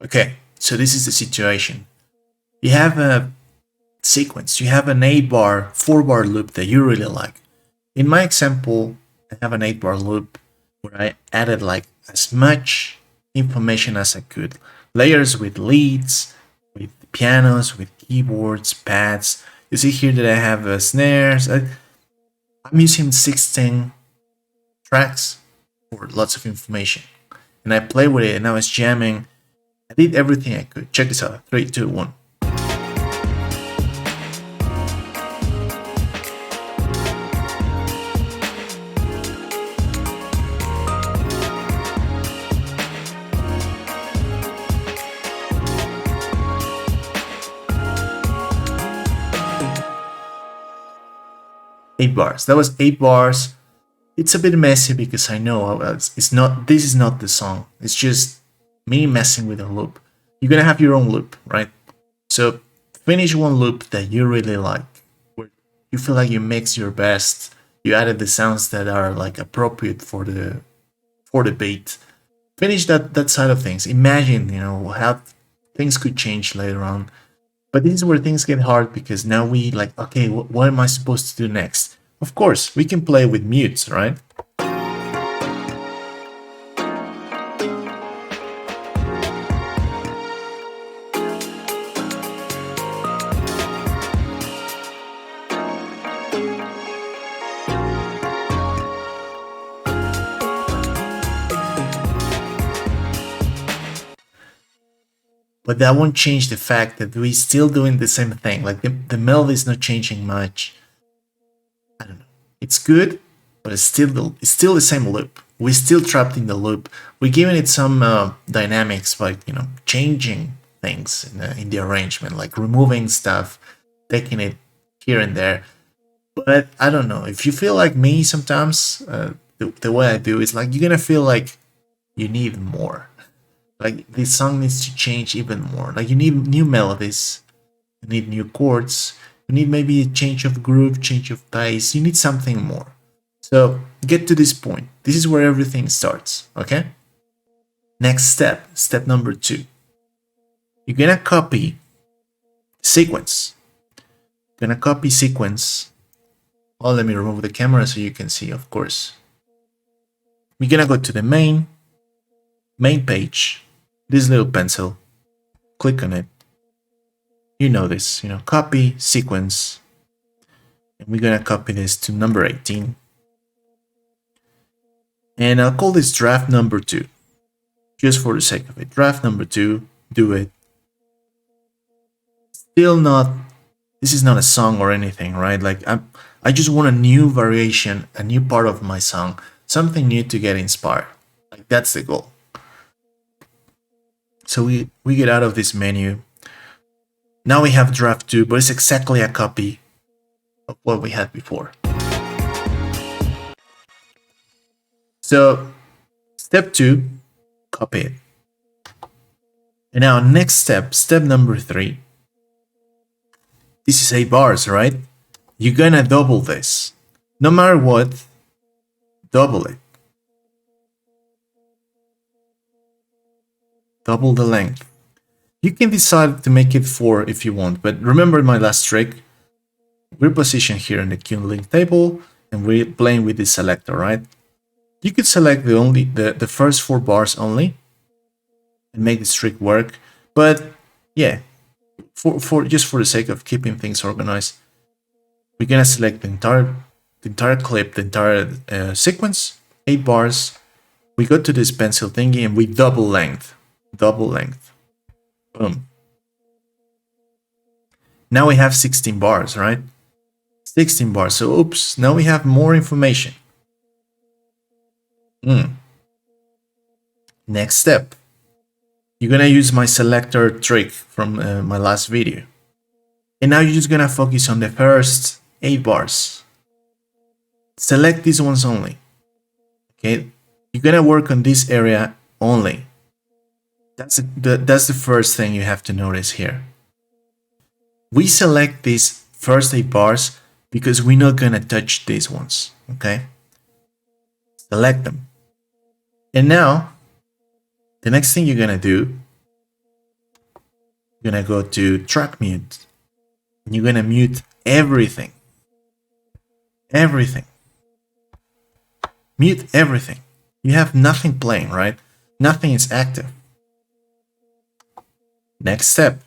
Okay, so this is the situation. You have a sequence, you have an 8-bar, 4-bar loop that you really like. In my example, I have an 8-bar loop where I added like as much information as I could. Layers with leads, with pianos, with keyboards, pads. You see here that I have snares. I'm using 16 tracks for lots of information. And I play with it and I was jamming. I did everything I could. Check this out. 3, 2, 1. 8 bars. That was 8 bars. It's a bit messy because I know it's not. This is not the song. It's just me messing with a loop. You're gonna have your own loop, right? So finish one loop that you really like, where you feel like you mix your best. You added the sounds that are like appropriate for the beat. Finish that side of things. Imagine, how things could change later on. But this is where things get hard because now we like, okay, what am I supposed to do next? Of course, we can play with mutes, right? But that won't change the fact that we're still doing the same thing. Like the melody is not changing much. I don't know. It's good, but it's still the same loop. We're still trapped in the loop. We're giving it some dynamics by changing things in the arrangement, like removing stuff, taking it here and there. But I don't know. If you feel like me, sometimes the way I do is like you're gonna feel like you need more. Like this song needs to change even more. Like you need new melodies, you need new chords, you need maybe a change of groove, change of pace, you need something more. So get to this point. This is where everything starts, okay? Next step number 2. You're gonna copy sequence. You're gonna copy sequence. Oh, let me remove the camera so you can see, of course. We're gonna go to the main page, this little pencil, click on it. You know this, copy sequence. And we're gonna copy this to number 18. And I'll call this draft number 2, just for the sake of it. Draft number 2, do it. Still not, this is not a song or anything, right? Like I just want a new variation, a new part of my song, something new to get inspired. Like that's the goal. So we get out of this menu. Now we have draft 2, but it's exactly a copy of what we had before. So step 2, copy it. And now next step number 3. This is 8 bars, right? You're gonna double this. No matter what, double it. Double the length. You can decide to make it 4 if you want, but remember my last trick. We're positioned here in the Q link table and we're playing with this selector, right? You could select the first 4 bars only and make this trick work, but yeah, for just for the sake of keeping things organized, we're gonna select the entire clip, the entire sequence, 8 bars. We go to this pencil thingy and we double length. Boom. Now we have 16 bars, right? 16 bars. So oops, now we have more information. Next step. You're gonna use my selector trick from my last video. And now you're just gonna focus on the first 8 bars. Select these ones only. Okay? You're gonna work on this area only. That's the first thing you have to notice here. We select these first 8 bars because we're not gonna touch these ones, okay? Select them. And now, the next thing you're gonna do You're gonna go to track mute, and you're gonna mute everything. Everything. Mute everything. You have nothing playing, right? Nothing is active. Next step.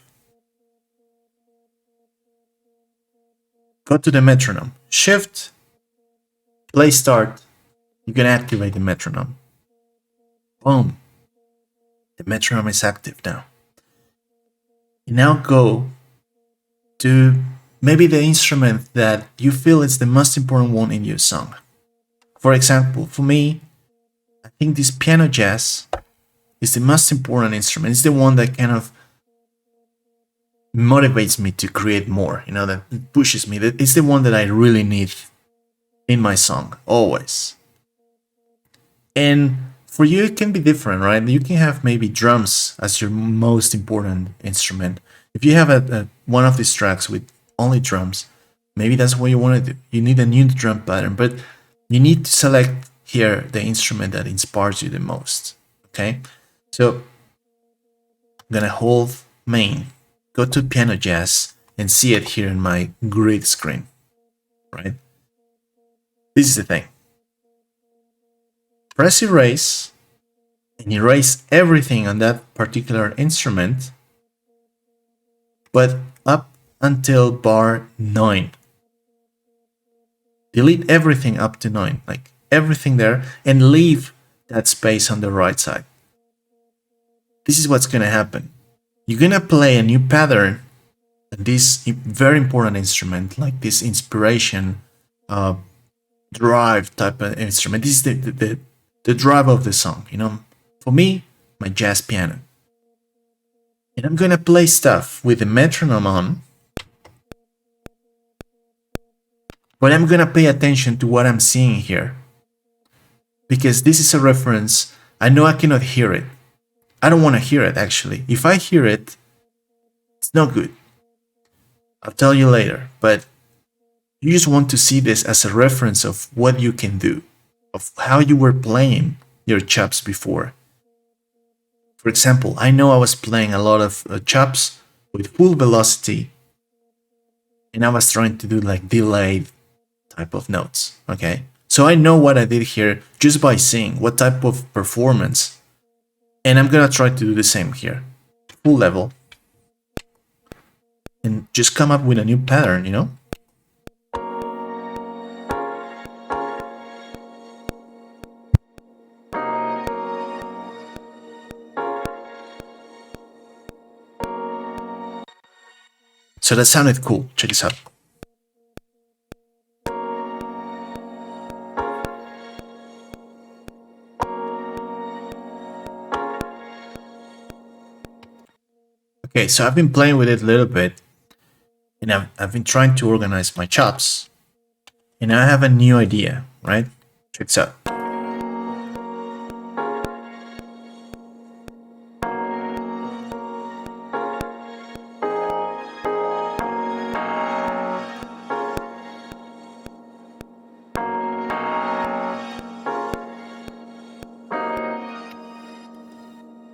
Go to the metronome. Shift, play start. You can activate the metronome. Boom. The metronome is active now. You now go to maybe the instrument that you feel is the most important one in your song. For example, for me, I think this piano jazz is the most important instrument. It's the one that kind of motivates me to create more, that pushes me. It's the one that I really need in my song, always. And for you, it can be different, right? You can have maybe drums as your most important instrument. If you have one of these tracks with only drums, maybe that's what you want to do. You need a new drum pattern, but you need to select here the instrument that inspires you the most, okay? So I'm gonna hold main, go to piano jazz, and see it here in my grid screen, right? This is the thing. Press erase, and erase everything on that particular instrument, but up until bar 9. Delete everything up to 9, like everything there, and leave that space on the right side. This is what's gonna happen. You're gonna play a new pattern, this very important instrument, like this inspiration drive type of instrument. This is the drive of the song, For me, my jazz piano. And I'm gonna play stuff with the metronome on, but I'm gonna pay attention to what I'm seeing here. Because this is a reference, I know I cannot hear it. I don't want to hear it, actually. If I hear it, it's not good. I'll tell you later, but you just want to see this as a reference of what you can do, of how you were playing your chops before. For example, I know I was playing a lot of chops with full velocity, and I was trying to do like delayed type of notes, okay? So I know what I did here just by seeing what type of performance, and I'm gonna try to do the same here, full level, and just come up with a new pattern, So that sounded cool. Check this out. Okay, so I've been playing with it a little bit, and I've been trying to organize my chops, and I have a new idea, right? Check this out.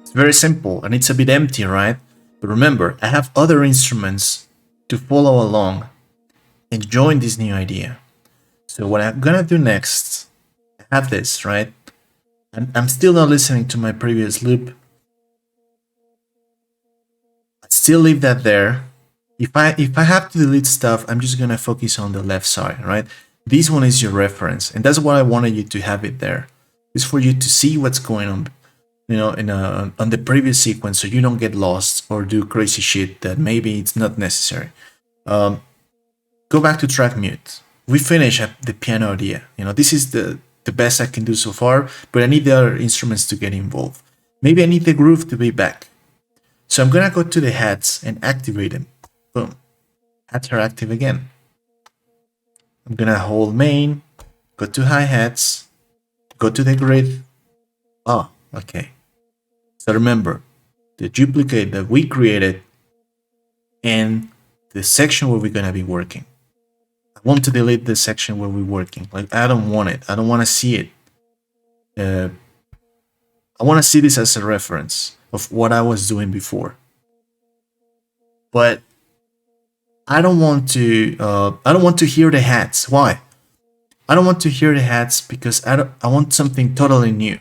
It's very simple, and it's a bit empty, right? But remember, I have other instruments to follow along and join this new idea. So what I'm gonna do next, I have this, right? I'm still not listening to my previous loop. I still leave that there. If I have to delete stuff, I'm just gonna focus on the left side, right? This one is your reference, and that's why I wanted you to have it there. It's for you to see what's going on, on the previous sequence, so you don't get lost or do crazy shit that maybe it's not necessary. Go back to track mute. We finish at the piano idea. This is the best I can do so far, but I need the other instruments to get involved. Maybe I need the groove to be back. So I'm gonna go to the hats and activate them. Boom. Hats are active again. I'm gonna hold main, go to hi-hats, go to the grid. Oh, okay. So remember, the duplicate that we created and the section where we're gonna be working. I want to delete the section where we're working. Like, I don't want it. I don't want to see it. I want to see this as a reference of what I was doing before. but I don't want to. I don't want to hear the hats. Why? I don't want to hear the hats because I want something totally new.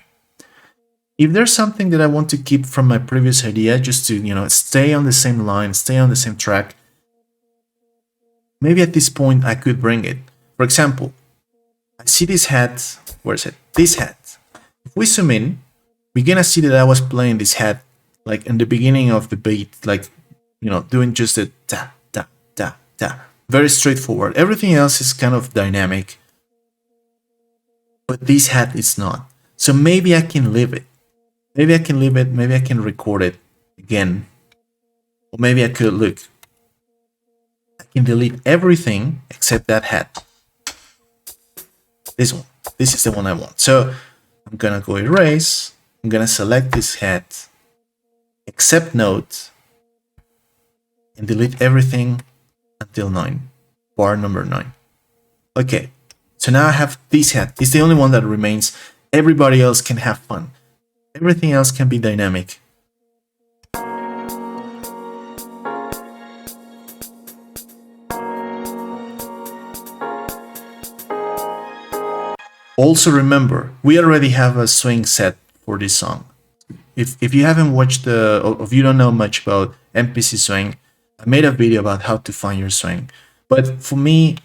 If there's something that I want to keep from my previous idea, just to stay on the same line, stay on the same track, maybe at this point I could bring it. For example, I see this hat. Where is it? This hat. If we zoom in, we're gonna see that I was playing this hat like in the beginning of the beat, like doing just a ta ta ta ta. Very straightforward. Everything else is kind of dynamic, but this hat is not. So maybe I can leave it. Maybe I can leave it. Maybe I can record it again, or maybe I could look. I can delete everything except that hat. This one. This is the one I want. So I'm gonna go erase. I'm gonna select this hat, accept note, and delete everything until 9. Bar number 9. Okay. So now I have this hat. It's the only one that remains. Everybody else can have fun. Everything else can be dynamic. Also remember, we already have a swing set for this song. If you haven't watched or if you don't know much about MPC Swing, I made a video about how to find your swing. But for me,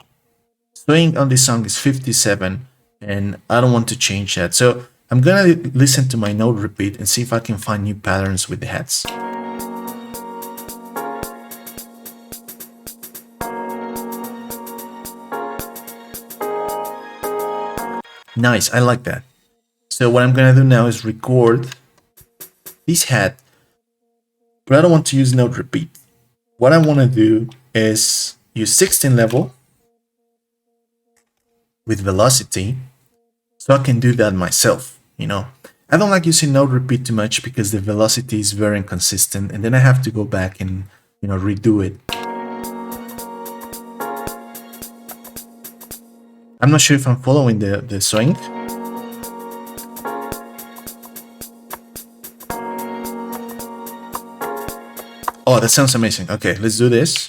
swing on this song is 57, and I don't want to change that. So I'm gonna listen to my note repeat and see if I can find new patterns with the hats. Nice, I like that. So what I'm gonna do now is record this hat, but I don't want to use note repeat. What I want to do is use 16 level with velocity, so I can do that myself. I don't like using note repeat too much because the velocity is very inconsistent, and then I have to go back and redo it. I'm not sure if I'm following the swing. Oh, that sounds amazing. Okay, let's do this.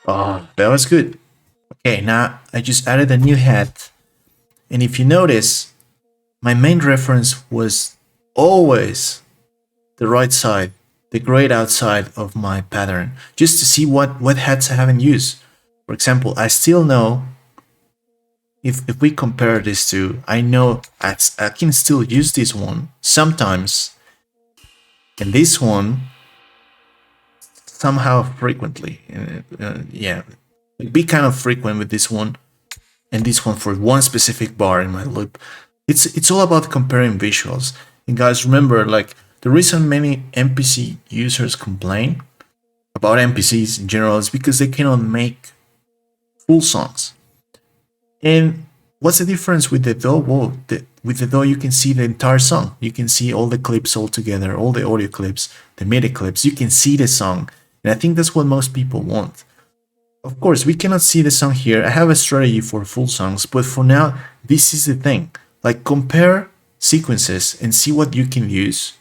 Oh, that was good. Okay, now I just added a new hat. And if you notice, my main reference was always the right side, the grayed outside of my pattern, just to see what hats I haven't used. For example, I still know, if we compare these two, I know I can still use this one sometimes, and this one somehow frequently. Yeah, be kind of frequent with this one and this one for one specific bar in my loop. It's all about comparing visuals. And guys, remember, like, the reason many MPC users complain about MPCs in general is because they cannot make full songs. And what's the difference with the DAW? Well, with the DAW, you can see the entire song. You can see all the clips all together, all the audio clips, the MIDI clips. You can see the song. And I think that's what most people want. Of course, we cannot see the song here. I have a strategy for full songs, but for now, this is the thing. Like, compare sequences and see what you can use,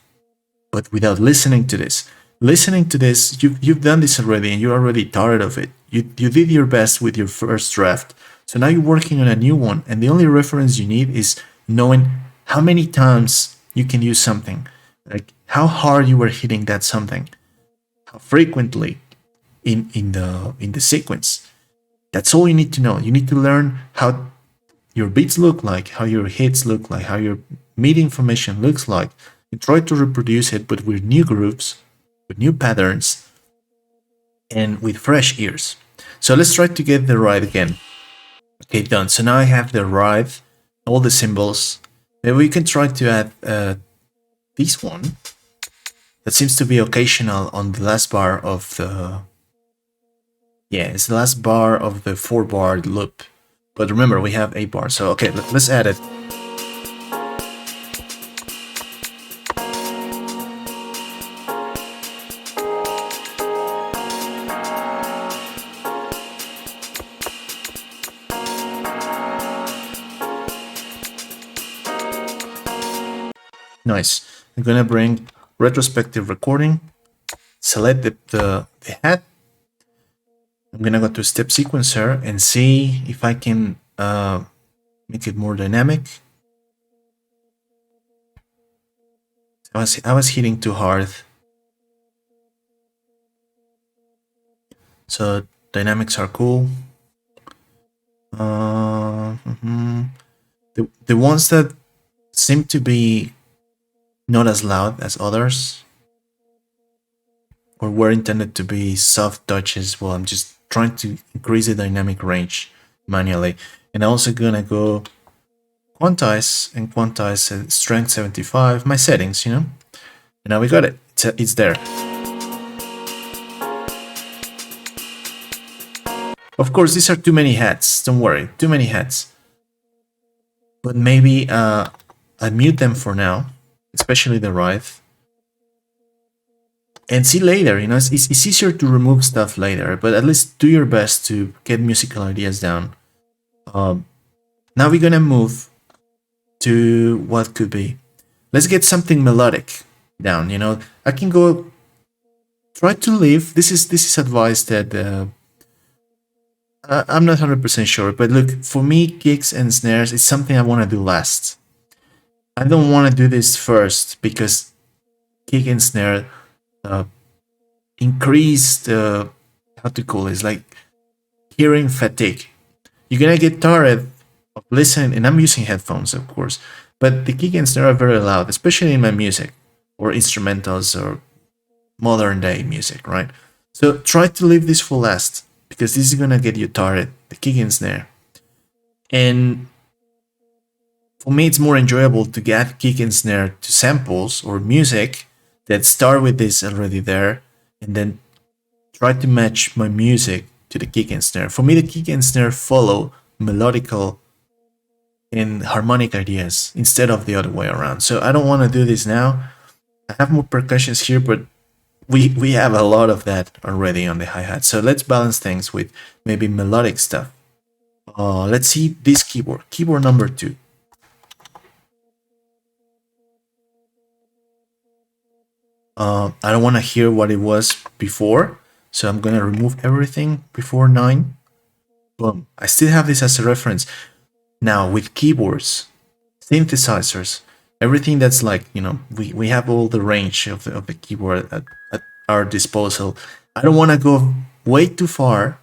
but without listening to this. Listening to this, you've done this already and you're already tired of it. You did your best with your first draft. So now you're working on a new one, and the only reference you need is knowing how many times you can use something. Like, how hard you were hitting that something. How frequently in the sequence. That's all you need to know. You need to learn how your beats look like, how your hits look like, how your MIDI information looks like, and try to reproduce it, but with new grooves, with new patterns, and with fresh ears. So let's try to get the ride again. Okay, done. So now I have the ride, all the symbols. Maybe we can try to add this one. That seems to be occasional on the last bar of the... Yeah, it's the last bar of the 4-bar loop. But remember, we have 8 bars. So, okay, let's add it. Nice. I'm gonna bring retrospective recording, select the head. I'm gonna go to step sequencer and see if I can make it more dynamic. I was hitting too hard. So dynamics are cool. The ones that seem to be not as loud as others, or were intended to be soft touches, well, I'm just trying to increase the dynamic range manually. And I'm also gonna go quantize and quantize strength 75, my settings, you know? And now we got it, it's there. Of course, these are too many heads, don't worry, too many heads. But maybe I mute them for now, especially the write. And see later, you know, it's easier to remove stuff later, but at least do your best to get musical ideas down. Now we're gonna move to what could be. Let's get something melodic down, you know. I can go try to leave. This is advice that I'm not 100% sure, but look, for me, kicks and snares is something I want to do last. I don't want to do this first because kick and snare increase the, how to call it, like hearing fatigue. You're gonna get tired of listening, and I'm using headphones, of course, but the kick and snare are very loud, especially in my music or instrumentals or modern day music, right? So try to leave this for last because this is gonna get you tired, the kick and snare. And for me, it's more enjoyable to get kick and snare to samples or music that start with this already there, and then try to match my music to the kick and snare. For me, the kick and snare follow melodical and harmonic ideas instead of the other way around. So I don't want to do this now. I have more percussions here, but we have a lot of that already on the hi-hat. So let's balance things with maybe melodic stuff. Let's see this keyboard number 2. I don't want to hear what it was before, so I'm gonna remove everything before 9. Boom. I still have this as a reference. Now with keyboards, synthesizers, everything that's like, you know, we have all the range of the keyboard at our disposal. I don't want to go way too far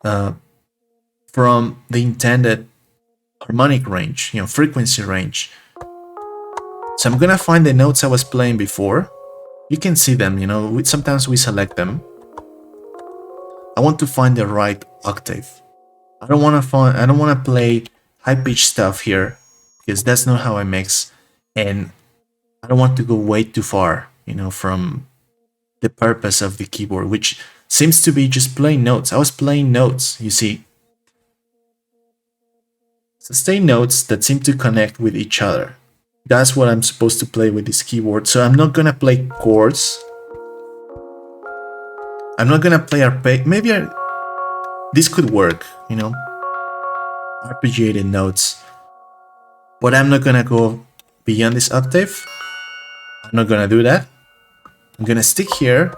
from the intended harmonic range, you know, frequency range. So I'm gonna find the notes I was playing before. You can see them, you know, sometimes we select them. I want to find the right octave. I don't want to play high pitched stuff here because that's not how I mix, and I don't want to go way too far, you know, from the purpose of the keyboard, which seems to be just playing notes. I was playing notes, you see. Sustain notes that seem to connect with each other. That's what I'm supposed to play with this keyboard. So I'm not gonna play chords. I'm not gonna play arpeggio. Maybe this could work, you know, arpeggiated notes. But I'm not gonna go beyond this octave. I'm not gonna do that. I'm gonna stick here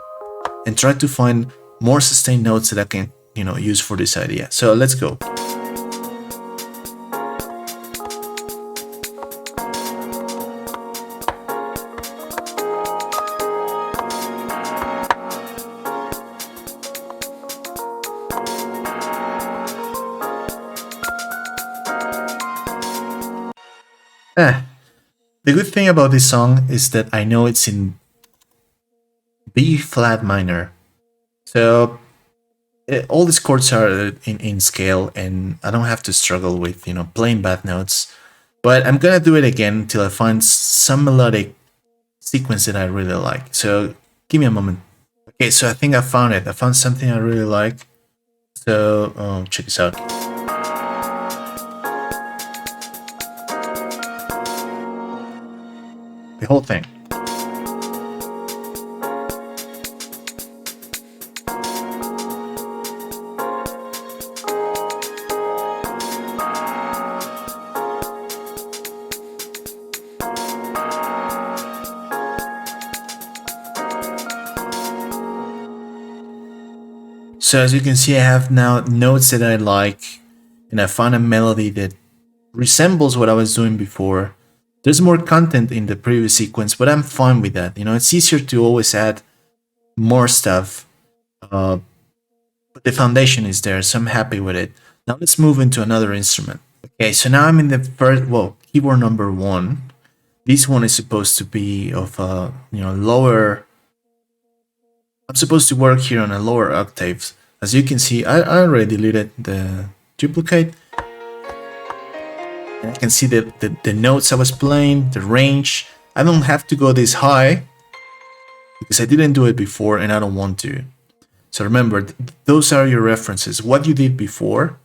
and try to find more sustained notes that I can, you know, use for this idea. So let's go. The good thing about this song is that I know it's in B flat minor. So all these chords are in scale, and I don't have to struggle with, you know, playing bad notes. But I'm gonna do it again until I find some melodic sequence that I really like. So give me a moment. Okay, so I think I found it. I found something I really like. So check this out. The whole thing. So as you can see, I have now notes that I like, and I found a melody that resembles what I was doing before. There's more content in the previous sequence, but I'm fine with that. You know, it's easier to always add more stuff, but the foundation is there, so I'm happy with it. Now let's move into another instrument. Okay, so now I'm in the first, well, keyboard number 1. This one is supposed to be of a, lower. I'm supposed to work here on a lower octave. As you can see, I already deleted the duplicate. And I can see the notes I was playing, the range. I don't have to go this high because I didn't do it before and I don't want to. So remember, those are your references. What you did before,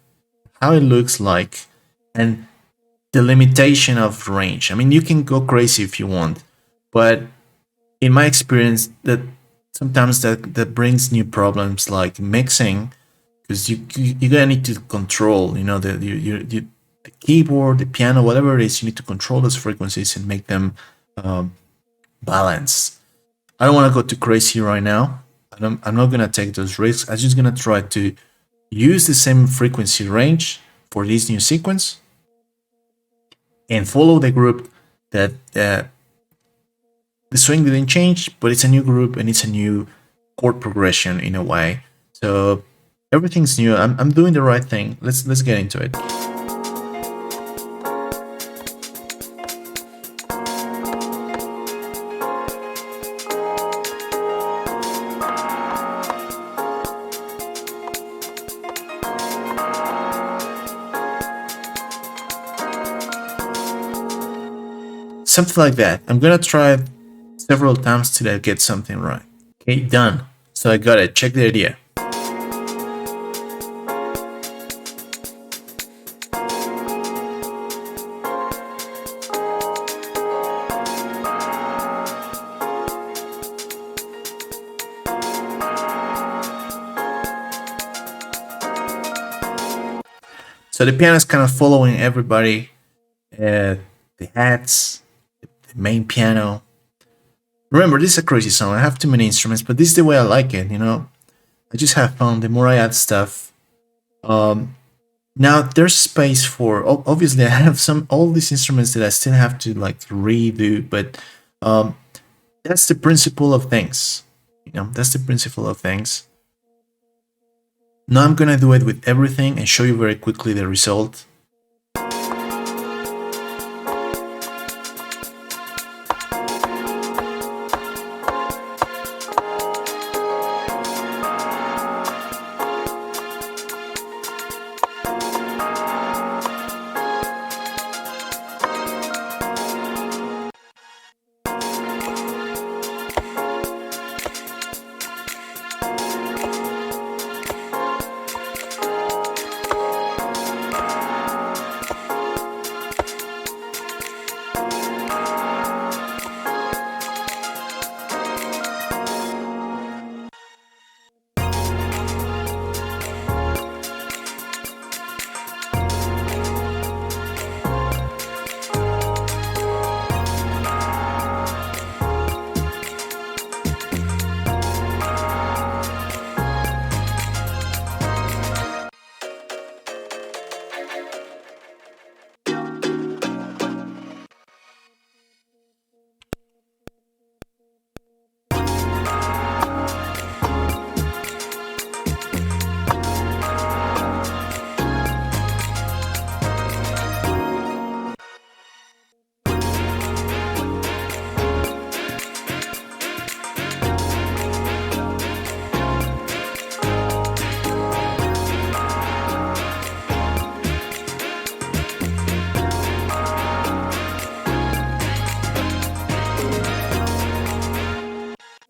how it looks like, and the limitation of range. I mean, you can go crazy if you want, but in my experience, that sometimes that brings new problems like mixing, because you're gonna need to control, the keyboard, the piano, whatever it is. You need to control those frequencies and make them balanced. I don't want to go too crazy right now. I'm not gonna take those risks. I'm just gonna try to use the same frequency range for this new sequence and follow the group that the swing didn't change, but it's a new group and it's a new chord progression in a way. So everything's new. I'm doing the right thing. Let's get into it. Something like that. I'm gonna try several times till I get something right. Okay, done. So I got it. Check the idea. So the piano is kind of following everybody. The hats, main piano. Remember, this is a crazy song. I have too many instruments, but this is the way I like it, I just have fun. The more I add stuff. Now there's space for, obviously I have all these instruments that I still have to like redo, but that's the principle of things. That's the principle of things. Now I'm gonna do it with everything and show you very quickly the result.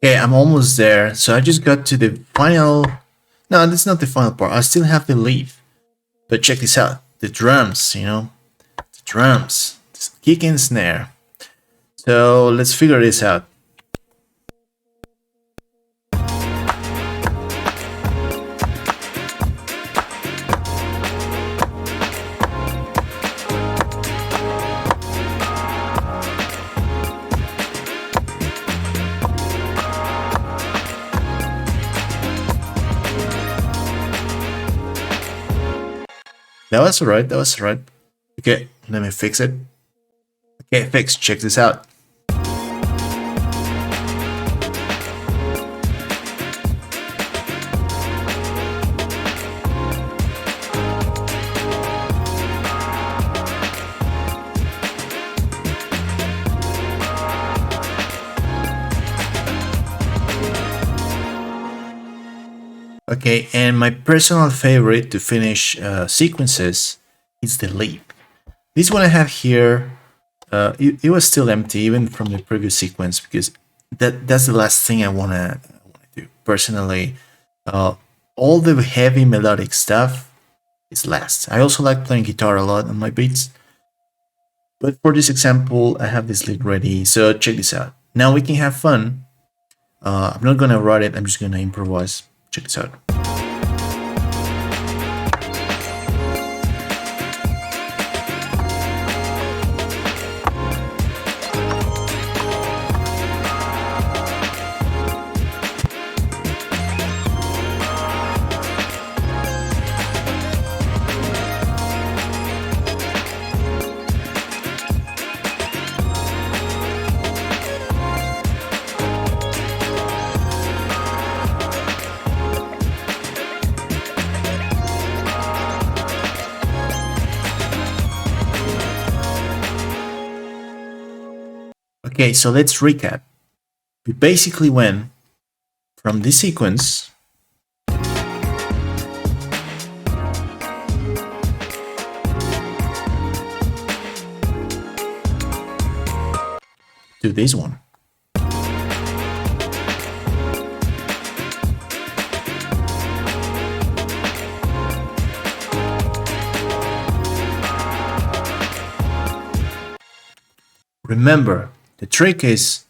Okay, I'm almost there. So I just got to the final. No, that's not the final part. I still have the lead. But check this out. The drums, the drums. Kick and snare. So let's figure this out. That was alright. That was alright. Okay, let me fix it. Okay, fix. Check this out. Okay, and my personal favorite to finish sequences is the lead. This one I have here, it was still empty even from the previous sequence, because that's the last thing I wanna do personally. All the heavy melodic stuff is last. I also like playing guitar a lot on my beats, but for this example, I have this lead ready. So check this out. Now we can have fun. I'm not gonna write it. I'm just gonna improvise. Check this out. Okay, so let's recap. We basically went from this sequence to this one. Remember, the trick is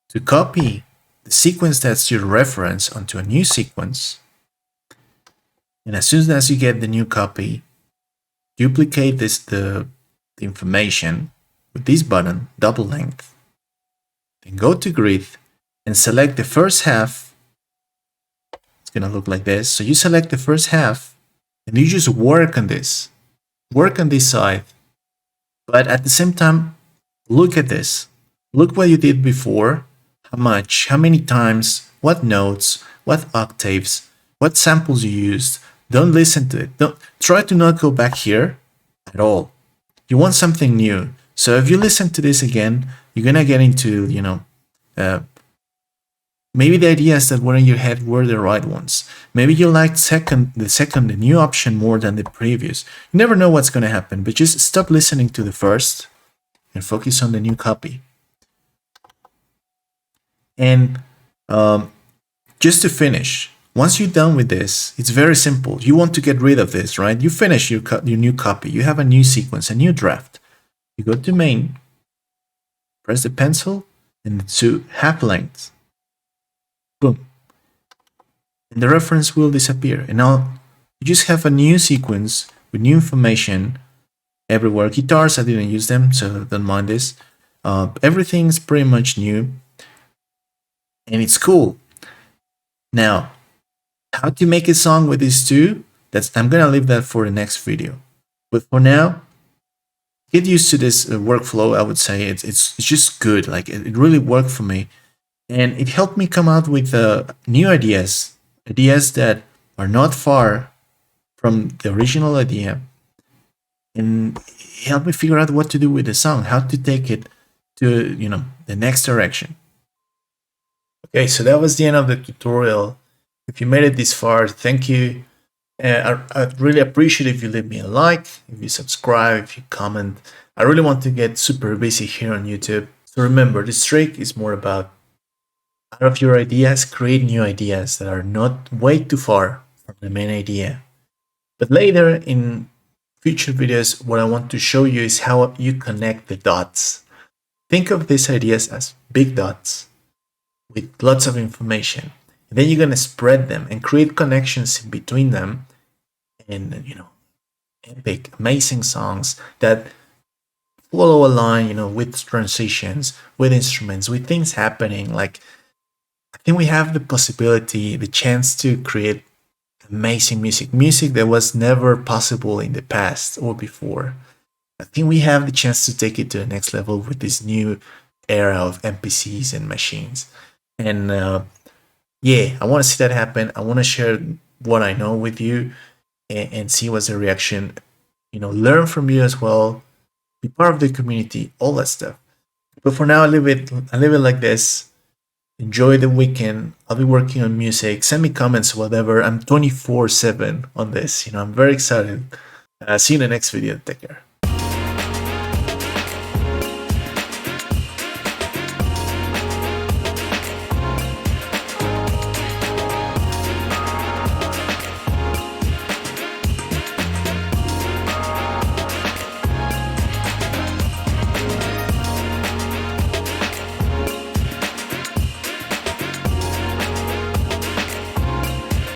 to copy the sequence that's your reference onto a new sequence. And as soon as you get the new copy, duplicate the information with this button, double length. Then go to grid and select the first half. It's gonna look like this. So you select the first half and you just work on this. Work on this side. But at the same time, look at this. Look what you did before, how much, how many times, what notes, what octaves, what samples you used. Don't listen to it. Don't try to not go back here at all. You want something new. So if you listen to this again, you're gonna get into, maybe the ideas that were in your head were the right ones. Maybe you liked the new option more than the previous. You never know what's gonna happen, but just stop listening to the first and focus on the new copy. And just to finish, once you're done with this, it's very simple. You want to get rid of this, right? You finish your new copy. You have a new sequence, a new draft. You go to main, press the pencil, and to half length. Boom. And the reference will disappear. And now you just have a new sequence with new information everywhere. Guitars, I didn't use them, so don't mind this. Everything's pretty much new. And it's cool. Now, how to make a song with these two? I'm gonna leave that for the next video. But for now, get used to this workflow. I would say it's just good. Like it really worked for me, and it helped me come out with new ideas that are not far from the original idea, and it helped me figure out what to do with the song, how to take it to the next direction. Okay, so that was the end of the tutorial. If you made it this far, thank you. I'd really appreciate if you leave me a like, if you subscribe, if you comment. I really want to get super busy here on YouTube. So remember, this trick is more about out of your ideas, create new ideas that are not way too far from the main idea. But later in future videos, what I want to show you is how you connect the dots. Think of these ideas as big dots with lots of information. And then you're going to spread them and create connections in between them, and epic, amazing songs that follow a line, with transitions, with instruments, with things happening. Like, I think we have the possibility, the chance to create amazing music that was never possible in the past or before. I think we have the chance to take it to the next level with this new era of MPCs and machines. And yeah, I want to see that happen. I want to share what I know with you and see what's the reaction. Learn from you as well. Be part of the community, all that stuff. But for now, I leave it like this. Enjoy the weekend. I'll be working on music. Send me comments, whatever. I'm 24/7 on this. I'm very excited. See you in the next video. Take care.